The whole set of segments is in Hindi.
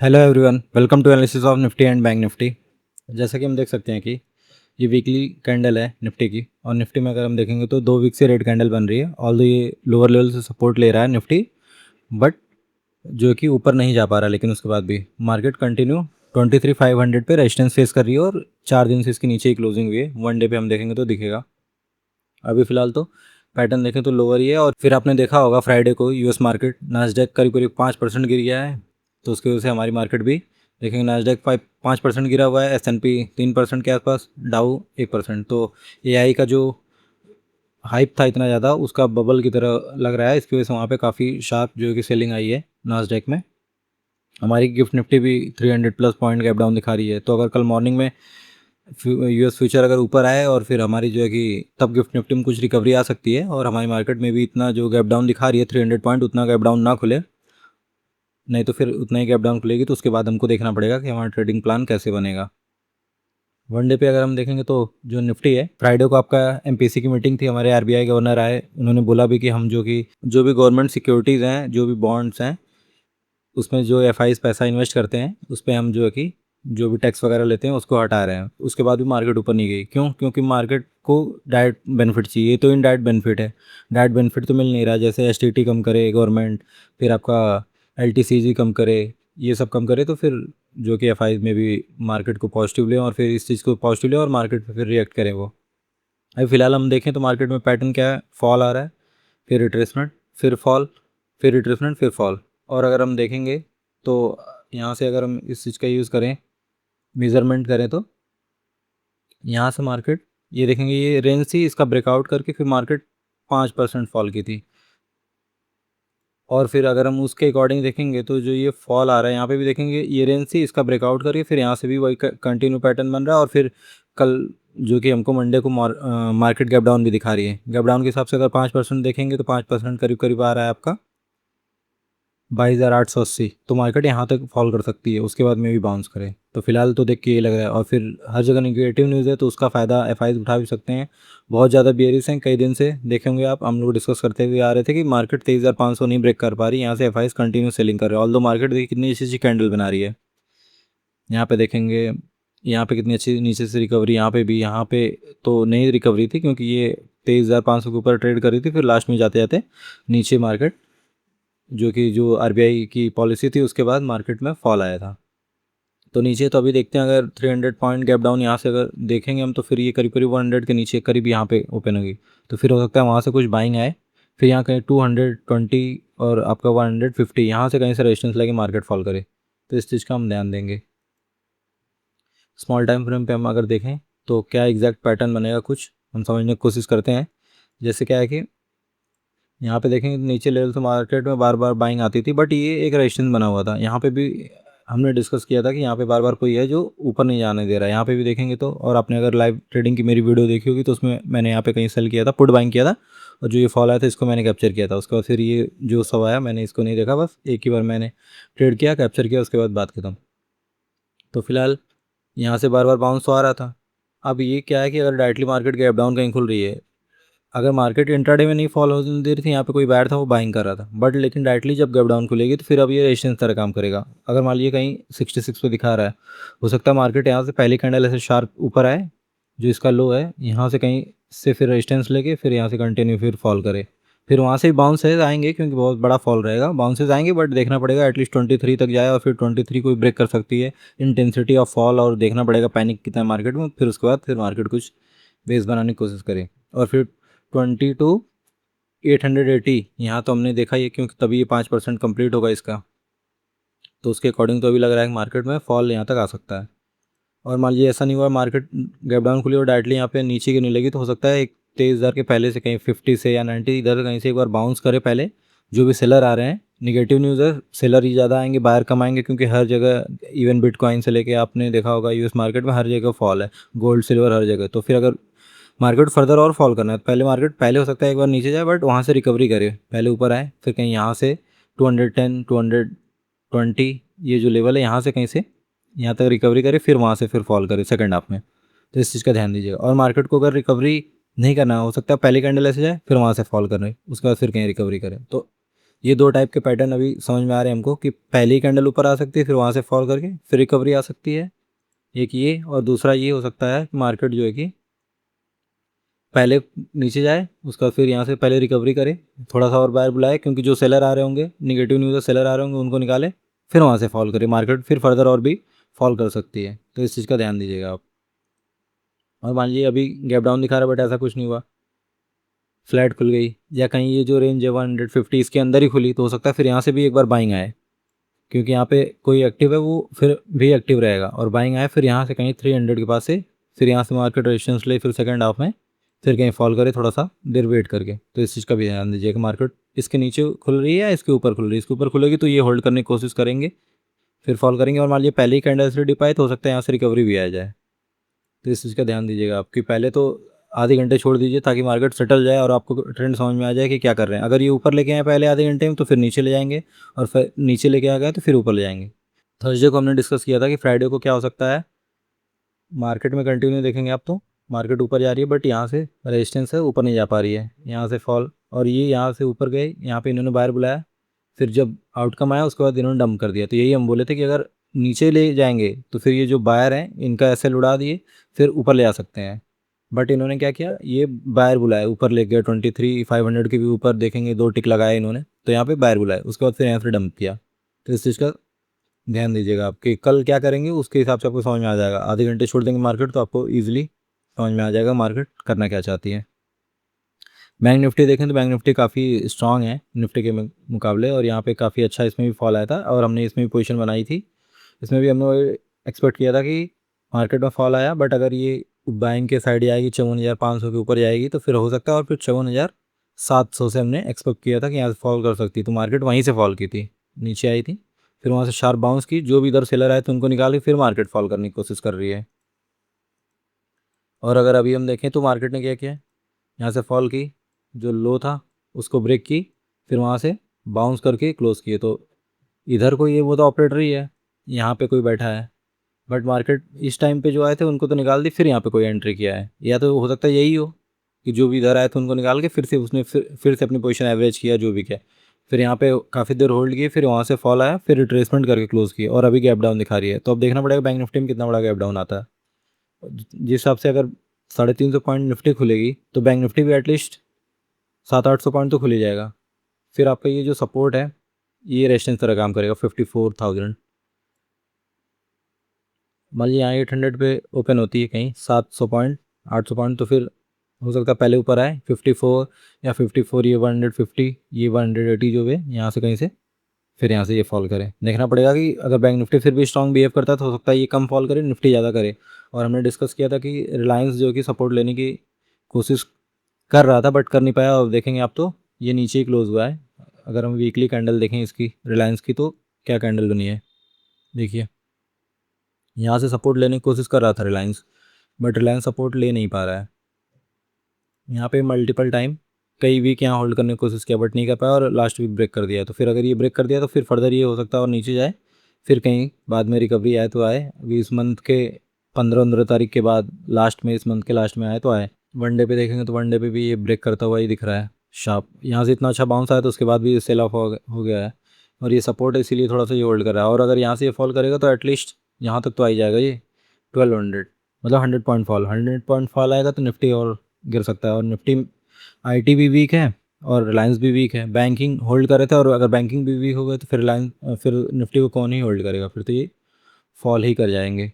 Hello everyone, welcome to analysis of Nifty and Bank Nifty. जैसा कि हम देख सकते हैं कि ये वीकली कैंडल है निफ्टी की, और निफ्टी में अगर हम देखेंगे तो 2 वीक से रेड कैंडल बन रही है। ऑल्दो ये लोअर लेवल से सपोर्ट ले रहा है निफ्टी, बट जो कि ऊपर नहीं जा पा रहा, लेकिन उसके बाद भी मार्केट कंटिन्यू 23,500 पे रेजिस्टेंस फेस कर रही है, और 4 दिन से इसके नीचे ही क्लोजिंग हुई है। वन डे पे हम देखेंगे तो दिखेगा। अभी फिलहाल तो पैटर्न देखें तो लोअर ही है। और फिर आपने देखा होगा फ्राइडे को यूएस मार्केट नास्डैक करीब करीब 5% गिर गया है, तो उसकी वजह से हमारी मार्केट भी देखेंगे। नास्डैक 5% गिरा हुआ है, S&P 3% के आसपास, डाउ 1%। तो एआई का जो हाइप था इतना ज़्यादा, उसका बबल की तरह लग रहा है। इसकी वजह से वहाँ पे काफ़ी शार्प जो कि सेलिंग आई है नास्डैक में। हमारी गिफ्ट निफ्टी भी 300 प्लस पॉइंट गैप डाउन दिखा रही है। तो अगर कल मॉर्निंग में यूएस फ्यूचर अगर ऊपर आए और फिर हमारी जो है कि तब गिफ्ट निफ्टी में कुछ रिकवरी आ सकती है, और हमारी मार्केट में भी इतना जो गैप डाउन दिखा रही है 300 पॉइंट, उतना गैप डाउन ना खुले, नहीं तो फिर उतना ही गैप डाउन खुलेगी। तो उसके बाद हमको देखना पड़ेगा कि हमारा ट्रेडिंग प्लान कैसे बनेगा। वन डे पे अगर हम देखेंगे तो जो निफ्टी है, फ्राइडे को आपका एमपीसी की मीटिंग थी, हमारे आरबीआई गवर्नर आए, उन्होंने बोला भी कि हम जो भी गवर्नमेंट सिक्योरिटीज़ हैं, जो भी बॉन्ड्स हैं, उसमें जो एफआईज पैसा इन्वेस्ट करते हैं, उस पर हम जो है कि जो भी टैक्स वगैरह लेते हैं उसको हटा रहे हैं। उसके बाद भी मार्केट ऊपर नहीं गई। क्यों? क्योंकि मार्केट को डायरेक्ट बेनिफिट चाहिए, तो इनडायरेक्ट बेनिफिट है। डायरेक्ट बेनिफिट तो मिल नहीं रहा, जैसे एसटीटी कम करे गवर्नमेंट, फिर आपका एलटीसीजी कम करे, ये सब कम करे, तो फिर जो कि एफआई में भी मार्केट को पॉजिटिव लें, और फिर इस चीज़ को पॉजिटिव लें और मार्केट पे फिर रिएक्ट करें वो। अभी फिलहाल हम देखें तो मार्केट में पैटर्न क्या है, फॉल आ रहा है, फिर रिट्रेसमेंट, फिर फॉल, फिर रिट्रेसमेंट, फिर फॉल। और अगर हम देखेंगे तो यहाँ से अगर हम इस चीज़ का यूज़ करें, मेज़रमेंट करें, तो यहाँ से मार्केट ये देखेंगे, ये रेंज थी, इसका ब्रेकआउट करके फिर मार्केट 5% फॉल की थी। और फिर अगर हम उसके अकॉर्डिंग देखेंगे तो जो ये फॉल आ रहा है यहाँ पे भी देखेंगे, ये रेंज थी, इसका ब्रेकआउट करके फिर यहाँ से भी वही कंटिन्यू पैटर्न बन रहा है। और फिर कल जो कि हमको मंडे को मार्केट गैप डाउन भी दिखा रही है। गैप डाउन के हिसाब से अगर 5% देखेंगे तो 5% करीब करीब आ रहा है आपका 22,880। तो मार्केट यहाँ तक फॉल कर सकती है, उसके बाद में भी बाउंस करे। तो फिलहाल तो देख के ये लग रहा है। और फिर हर जगह निगेटिव न्यूज़ है, तो उसका फ़ायदा एफआईज उठा भी सकते हैं। बहुत ज़्यादा बेयरिश हैं, कई दिन से देखे होंगे आप, हम लोग डिस्कस करते हुए आ रहे थे कि मार्केट 23,500 नहीं ब्रेक कर पा रही। यहाँ से एफआईज कंटिन्यू सेलिंग कर रहे हैं। ऑल्दो मार्केट देखिए कितनी अच्छी अच्छी कैंडल बना रही है। यहाँ पे देखेंगे, यहाँ पे कितनी अच्छी नीचे से रिकवरी, यहाँ पे भी, यहाँ पे तो नहीं रिकवरी थी क्योंकि ये 23,500 के ऊपर ट्रेड कर रही थी, फिर लास्ट में जाते जाते नीचे मार्केट जो आरबीआई की पॉलिसी थी उसके बाद मार्केट में फॉल आया था। तो नीचे तो अभी देखते हैं, अगर 300 पॉइंट गैप डाउन यहाँ से अगर देखेंगे हम, तो फिर ये करीब करीब 100 के नीचे करीब यहाँ पे ओपन होगी। तो फिर हो सकता है वहाँ से कुछ बाइंग आए, फिर यहाँ कहीं 220 और आपका 150 यहाँ से कहीं से रेजिस्टेंस लेके मार्केट फॉल करे। तो इस चीज़ का हम ध्यान देंगे। स्मॉल टाइम फ्रेम पे हम अगर देखें तो क्या एग्जैक्ट पैटर्न बनेगा, कुछ हम समझने की कोशिश करते हैं। जैसे क्या है कि यहाँ पे देखेंगे नीचे लेवल से मार्केट में बार बार बाइंग आती थी, बट ये एक रेजिस्टेंस बना हुआ था। यहाँ पे भी हमने डिस्कस किया था कि यहाँ पे बार बार कोई है जो ऊपर नहीं जाने दे रहा है। यहाँ पे भी देखेंगे तो, और आपने अगर लाइव ट्रेडिंग की मेरी वीडियो देखी होगी तो उसमें मैंने यहाँ पे कहीं सेल किया था, पुट बाइंग किया था, और जो ये फॉल आया था इसको मैंने कैप्चर किया था। उसके बाद फिर ये जो सब आया मैंने इसको नहीं देखा, बस एक ही बार मैंने ट्रेड किया, कैप्चर किया, उसके बाद बात खत्म। तो फिलहाल यहाँ से बार बार बाउंस तो आ रहा था। अब ये क्या है कि अगर डायरेक्टली मार्केट गैप डाउन कहीं खुल रही है, अगर मार्केट इंट्राडे में नहीं फॉल होने दे रही थी, यहाँ पे कोई बायर था वो बाइंग कर रहा था, बट लेकिन डायरेक्टली जब गैप डाउन खुलेगी तो फिर अब ये रेजिस्टेंस तरह काम करेगा। अगर मान लीजिए कहीं 66 पे दिखा रहा है, हो सकता है मार्केट यहाँ से पहली कैंडल ऐसे शार्प ऊपर आए, जो इसका लो है, यहाँ से कहीं से फिर रेजिस्टेंस लेके फिर यहाँ से कंटिन्यू फिर फॉल करे, फिर वहाँ से भी बाउंसेज आएंगे क्योंकि बहुत बड़ा फॉल रहेगा, बाउंसेज आएंगे, बट देखना पड़ेगा एटलीस्ट 23 तक जाए, और फिर 23 को ब्रेक कर सकती है इंटेंसिटी ऑफ फॉल, और देखना पड़ेगा पैनिक कितना है मार्केट में, फिर उसके बाद फिर मार्केट कुछ बेस बनाने की कोशिश करे। और फिर 22,880 यहाँ तो हमने देखा ही, क्योंकि तभी ये 5% कंप्लीट होगा इसका। तो उसके अकॉर्डिंग तो अभी लग रहा है कि मार्केट में फॉल यहाँ तक आ सकता है। और मान लीजिए ऐसा नहीं हुआ, मार्केट गैप डाउन खुली और डायरेक्टली यहाँ पे नीचे गिरने लगी, तो हो सकता है एक 23,000 के पहले से कहीं 50 से या 90 इधर कहीं से एक बार बाउंस करे पहले। जो भी सेलर आ रहे हैं, निगेटिव न्यूज़ है, सेलर ही ज़्यादा आएंगे, बायर कम आएंगे, क्योंकि हर जगह इवन बिटकॉइन से लेके आपने देखा होगा यूएस मार्केट में हर जगह फॉल है, गोल्ड सिल्वर हर जगह। तो फिर अगर मार्केट फर्दर और फॉल करना है, पहले मार्केट पहले हो सकता है एक बार नीचे जाए, बट वहाँ से रिकवरी करे, पहले ऊपर आए, फिर कहीं यहाँ से 210 220 ये जो लेवल है यहाँ से कहीं से यहाँ तक रिकवरी करे, फिर वहाँ से फिर फॉल करे सेकंड हाफ में। तो इस चीज़ का ध्यान दीजिएगा। और मार्केट को अगर रिकवरी नहीं करना, हो सकता है पहली कैंडल ऐसे जाए, फिर वहाँ से फॉल कर रहे, उसके बाद फिर कहीं रिकवरी करें। तो ये दो टाइप के पैटर्न अभी समझ में आ रहे हैं हमको कि पहली कैंडल ऊपर आ सकती है, फिर वहाँ से फॉल करके फिर रिकवरी आ सकती है, एक ये, और दूसरा ये हो सकता है मार्केट जो है कि पहले नीचे जाए, उसका फिर यहाँ से पहले रिकवरी करे, थोड़ा सा और बायर बुलाए, क्योंकि जो सेलर आ रहे होंगे निगेटिव न्यूज़ सेलर आ रहे होंगे उनको निकाले, फिर वहाँ से फॉल करे मार्केट, फिर फर्दर और भी फॉल कर सकती है। तो इस चीज़ का ध्यान दीजिएगा आप। और मान लीजिए अभी गैप डाउन दिखा रहा है बट ऐसा कुछ नहीं हुआ, फ्लैट खुल गई, या कहीं ये जो रेंज है 150 इसके अंदर ही खुली, तो हो सकता है फिर यहाँ से भी एक बार बाइंग आए, क्योंकि यहाँ पे कोई एक्टिव है वो फिर भी एक्टिव रहेगा, और बाइंग आए फिर यहाँ से कहीं 300 के पास से, फिर यहाँ से मार्केट रेजिस्टेंस ले, फिर सेकंड हाफ में फिर कहीं फॉल करे थोड़ा सा देर वेट करके। तो इस चीज़ का भी ध्यान दीजिए कि मार्केट इसके नीचे खुल रही है या इसके ऊपर खुल रही है, इसके ऊपर खुलेगी तो ये होल्ड करने की कोशिश करेंगे, फिर फॉल करेंगे, और मान लीजिए पहले ही कैंडल से डिप आए तो हो सकता है यहाँ से रिकवरी भी आ जाए। तो इस चीज़ का ध्यान दीजिएगा आपकी, पहले तो आधे घंटे छोड़ दीजिए ताकि मार्केट सेटल जाए और आपको ट्रेंड समझ में आ जाए कि क्या कर रहे हैं। अगर ये ऊपर लेके आए पहले आधे घंटे में तो फिर नीचे ले जाएंगे, और फिर नीचे लेके आ गए तो फिर ऊपर ले जाएंगे। थर्सडे को हमने डिस्कस किया था कि फ्राइडे को क्या हो सकता है, मार्केट में कंटिन्यू देखेंगे आप तो मार्केट ऊपर जा रही है, बट यहाँ से रेजिस्टेंस है, ऊपर नहीं जा पा रही है, यहाँ से फॉल, और ये यहाँ से ऊपर गए, यहाँ पे इन्होंने बाहर बुलाया, फिर जब आउटकम आया उसके बाद इन्होंने डंप कर दिया। तो यही हम बोले थे कि अगर नीचे ले जाएंगे तो फिर ये जो बायर हैं इनका एसएल उड़ा दिए, फिर ऊपर ले आ सकते हैं, बट इन्होंने क्या किया, ये बायर बुलाया, ऊपर ले गया 23,500 के भी ऊपर देखेंगे, दो टिक लगाए इन्होंने, तो यहाँ पे बायर बुलाया, उसके बाद फिर यहाँ से डंप किया। तो इस चीज़ का ध्यान दीजिएगा आप कि कल क्या करेंगे उसके हिसाब से आपको समझ में आ जाएगा। आधे घंटे छोड़ देंगे मार्केट तो आपको ईजिली समझ में आ जाएगा मार्केट करना क्या चाहती है। बैंक निफ्टी देखें तो बैंक निफ्टी काफ़ी स्ट्रांग है निफ्टी के मुकाबले, और यहाँ पे काफ़ी अच्छा इसमें भी फॉल आया था, और हमने इसमें भी पोजीशन बनाई थी। इसमें भी हमने एक्सपेक्ट किया था कि मार्केट में फॉल आया, बट अगर ये बैंक के साइड जाएगी 54,500 के ऊपर जाएगी तो फिर हो सकता है, और फिर 54,700 से हमने एक्सपेक्ट किया था कि यहाँ से फॉल कर सकती, तो मार्केट वहीं से फॉल की थी, नीचे आई थी, फिर वहाँ से शार्प बाउंस की, जो भी इधर सेलर आए थे उनको निकाल के फिर मार्केट फॉल करने की कोशिश कर रही है। और अगर अभी हम देखें तो मार्केट ने क्या किया, यहाँ से फॉल की, जो लो था उसको ब्रेक की, फिर वहाँ से बाउंस करके क्लोज किए। तो इधर कोई ये वो तो ऑपरेटर ही है, यहाँ पे कोई बैठा है, बट मार्केट इस टाइम पे जो आए थे उनको तो निकाल दी, फिर यहाँ पे कोई एंट्री किया है, या तो हो सकता है यही हो कि जो भी इधर आए थे उनको निकाल के फिर से उसने फिर से अपनी पोजीशन एवरेज किया जो भी किया, फिर यहाँ पे काफ़ी देर होल्ड किए, फिर वहाँ से फॉल आया, फिर रिट्रेसमेंट करके क्लोज किए, और अभी गैप डाउन दिखा रही है। तो अब देखना पड़ेगा बैंक निफ्टी में कितना बड़ा गैप डाउन आता है। जिस हिसाब से अगर 350 पॉइंट निफ्टी खुलेगी तो बैंक निफ्टी भी एटलीस्ट 700-800 पॉइंट तो खुल ही जाएगा। फिर आपका ये जो सपोर्ट है ये रेजिस्टेंस तरह काम करेगा 54,000। मान लीजिए यहाँ 800 पे ओपन होती है कहीं 700 पॉइंट 800 पॉइंट, तो फिर हो सकता है पहले ऊपर आए 54, या 54 ये 150, ये 180 जो है यहाँ से कहीं से, फिर यहाँ से ये फॉल करे। देखना पड़ेगा कि अगर बैंक निफ्टी फिर भी स्ट्रॉन्ग बिहेव करता है तो हो सकता है ये कम फॉल करे, निफ्टी ज़्यादा करे। और हमने डिस्कस किया था कि रिलायंस जो कि सपोर्ट लेने की कोशिश कर रहा था बट कर नहीं पाया, और देखेंगे आप तो ये नीचे ही क्लोज हुआ है। अगर हम वीकली कैंडल देखें इसकी रिलायंस की तो क्या कैंडल बनी है देखिए, यहाँ से सपोर्ट लेने की कोशिश कर रहा था रिलायंस, बट रिलायंस सपोर्ट ले नहीं पा रहा है। यहाँ पे मल्टीपल टाइम कई वीक यहाँ होल्ड करने की कोशिश किया बट नहीं कर पाया, और लास्ट वीक ब्रेक कर दिया। तो फिर अगर ये ब्रेक कर दिया तो फिर फर्दर ये हो सकता है और नीचे जाए, फिर कहीं बाद में रिकवरी आए तो आए। अभी इस मंथ के 15 तारीख के बाद लास्ट में, इस मंथ के लास्ट में आए तो आए। वनडे पे देखेंगे तो वनडे पे भी ये ब्रेक करता हुआ ही दिख रहा है शार्प, यहाँ से इतना अच्छा बाउंस आया तो उसके बाद भी सेल ऑफ हो गया है, और ये सपोर्ट है इसीलिए थोड़ा सा ये होल्ड कर रहा है। और अगर यहाँ से ये फॉल करेगा तो एटलीस्ट यहाँ तक तो आ ही जाएगा ये 1200, मतलब 100 पॉइंट फॉल, 100 पॉइंट फॉल आएगा तो निफ्टी और गिर सकता है। और निफ्टी आईटी भी वीक है और रिलायंस भी वीक है, बैंकिंग होल्ड कर रहे थे, और अगर बैंकिंग भी वीक हो गए तो फिर रिलायंस, फिर निफ्टी को कौन ही होल्ड करेगा, फिर तो ये फॉल ही कर जाएंगे।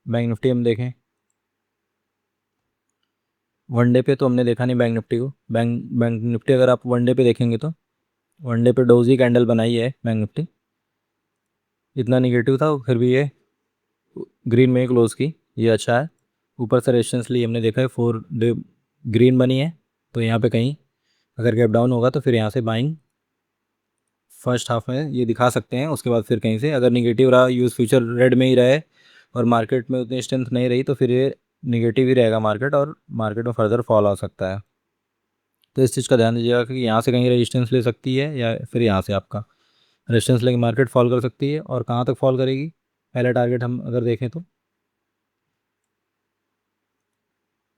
बैंक निफ्टी हम देखें वनडे पे तो हमने देखा नहीं बैंक निफ्टी को, बैंक बैंक निफ्टी अगर आप वनडे पे देखेंगे तो वनडे पे डोजी कैंडल बनाई है बैंक निफ्टी, इतना निगेटिव था फिर भी ये ग्रीन में क्लोज की, ये अच्छा है। ऊपर से रेजिस्टेंस ली हमने देखा है 4 डे ग्रीन बनी है, तो यहाँ पे कहीं अगर गैप डाउन होगा तो फिर यहाँ से बाइंग फर्स्ट हाफ में ये दिखा सकते हैं। उसके बाद फिर कहीं से अगर निगेटिव रहा, यूज़ फ्यूचर रेड में ही रहे और मार्केट में उतनी स्ट्रेंथ नहीं रही तो फिर ये निगेटिव ही रहेगा मार्केट, और मार्केट में फर्दर फॉल आ सकता है। तो इस चीज़ का ध्यान दीजिएगा कि यहाँ से कहीं रेजिस्टेंस ले सकती है, या फिर यहाँ से आपका रेजिस्टेंस लेके मार्केट फॉल कर सकती है। और कहाँ तक फॉल करेगी, पहला टारगेट हम अगर देखें तो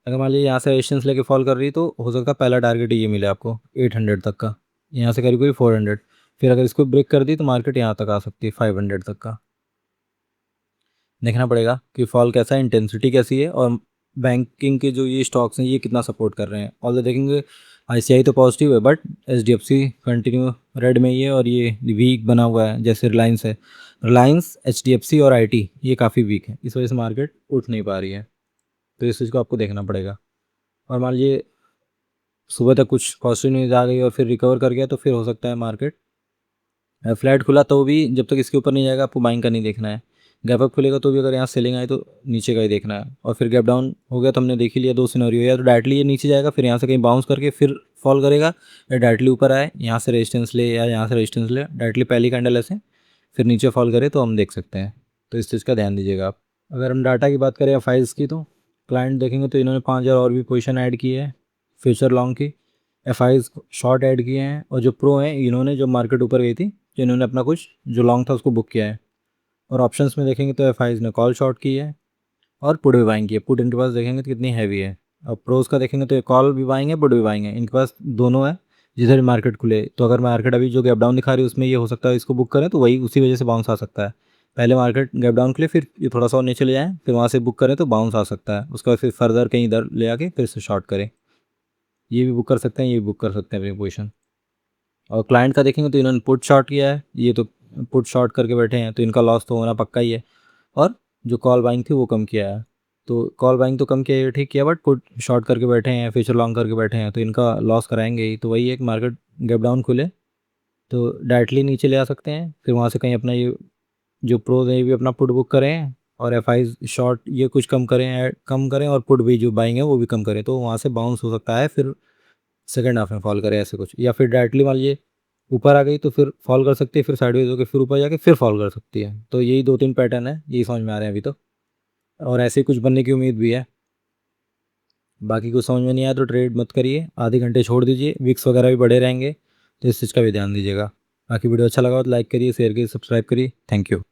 अगर मान लीजिए यहाँ से रेजिस्टेंस लेके फॉल कर रही है तो हो सकता है पहला टारगेट ये मिले आपको 800 तक का। यहाँ से करीब करीब 400, फिर अगर इसको ब्रेक कर दी तो मार्केट यहाँ तक आ सकती है 500 तक का। देखना पड़ेगा कि फॉल कैसा है, इंटेंसिटी कैसी है, और बैंकिंग के जो ये स्टॉक्स हैं ये कितना सपोर्ट कर रहे हैं। ऑल्दो देखेंगे आईसीआई तो पॉजिटिव है, बट एचडीएफसी कंटिन्यू रेड में ही है, और ये वीक बना हुआ है। जैसे रिलायंस है, रिलायंस, एचडीएफसी और आईटी ये काफ़ी वीक है, इस वजह से मार्केट उठ नहीं पा रही है। तो इस चीज़ को आपको देखना पड़ेगा। और मान लीजिए सुबह तक कुछ पॉजिटिव न्यूज़ आ गई और फिर रिकवर कर गया, तो फिर हो सकता है मार्केट फ्लैट खुला तो भी जब तक इसके ऊपर नहीं जाएगा आपको बाइंग का नहीं देखना है। गैप अप खुलेगा तो भी अगर यहाँ सेलिंग आए तो नीचे का ही देखना है। और फिर गैप डाउन हो गया तो हमने देख ही लिया दो सिनेरियो, या तो डायरेक्टली ये नीचे जाएगा फिर यहाँ से कहीं बाउंस करके फिर फॉल करेगा, या डायरेक्टली ऊपर आए यहाँ से रेजिस्टेंस ले या यहाँ से रेजिस्टेंस ले, डायरेक्टली पहली कैंडल ऐसे फिर नीचे फॉल करे तो हम देख सकते हैं। तो इस चीज़ का ध्यान दीजिएगा आप। अगर हम डाटा की बात करें या फाइल्स की, तो क्लाइंट देखेंगे तो इन्होंने 5,000 और भी पोजीशन ऐड की है फ्यूचर लॉन्ग की, एफ शॉर्ट ऐड किए हैं, और जो प्रो हैं इन्होंने जब मार्केट ऊपर गई थी तो इन्होंने अपना कुछ जो लॉन्ग था उसको बुक किया है। और ऑप्शंस में देखेंगे तो एफ ने कॉल शॉर्ट की है और पुट भी बाइंग की है। पुट इनके पास देखेंगे तो कितनी हैवी है। अब प्रोज का देखेंगे तो कॉल भी बाइंग है, पुट भी बाइंग है, इनके पास दोनों है। जिधर मार्केट खुले, तो अगर मार्केट अभी जो गैप डाउन दिखा रही है उसमें ये हो सकता है इसको बुक करें तो वही उसी वजह से बाउंस आ सकता है। पहले मार्केट गैप डाउन खुले फिर ये थोड़ा सा और नीचे ले जाएँ फिर वहाँ से बुक करें तो बाउंस आ सकता है, उसके बाद फिर फर्दर कहीं इधर ले आके फिर से शॉर्ट करें। ये भी बुक कर सकते हैं, ये भी बुक कर सकते हैं अपनी पोजिशन। और क्लाइंट का देखेंगे तो इन्होंने पुट शॉर्ट किया है, ये तो पुट शॉर्ट करके बैठे हैं तो इनका लॉस तो होना पक्का ही है। और जो कॉल बाइंग थी वो कम किया है, तो कॉल बाइंग तो कम किया है ठीक किया, बट पुट शॉर्ट करके बैठे हैं, फ्यूचर लॉन्ग करके बैठे हैं तो इनका लॉस कराएंगे ही। तो वही एक मार्केट गैप डाउन खुले तो डायरेक्टली नीचे ले आ सकते हैं, फिर वहाँ से कहीं अपना ये जो प्रोज है ये भी अपना पुट बुक करें, और एफ आई शॉर्ट ये कुछ कम करें, कम करें, और पुट भी जो बाइंग है वो भी कम करें, तो वहाँ से बाउंस हो सकता है फिर सेकंड हाफ में फॉल करे ऐसे कुछ। या फिर डायरेक्टली मान लीजिए ऊपर आ गई तो फिर फॉल कर सकती है, फिर साइडवेज होकर फिर ऊपर जाके फिर फॉल कर सकती है। तो यही दो तीन पैटर्न है, यही समझ में आ रहे हैं अभी तो, और ऐसे ही कुछ बनने की उम्मीद भी है। बाकी कुछ समझ में नहीं आया तो ट्रेड मत करिए, आधे घंटे छोड़ दीजिए, विक्स वगैरह भी बढ़े रहेंगे तो इस चीज़ का भी ध्यान दीजिएगा। बाकी वीडियो अच्छा लगा हो तो लाइक करिए, शेयर करिए, सब्सक्राइब करिए। Thank you.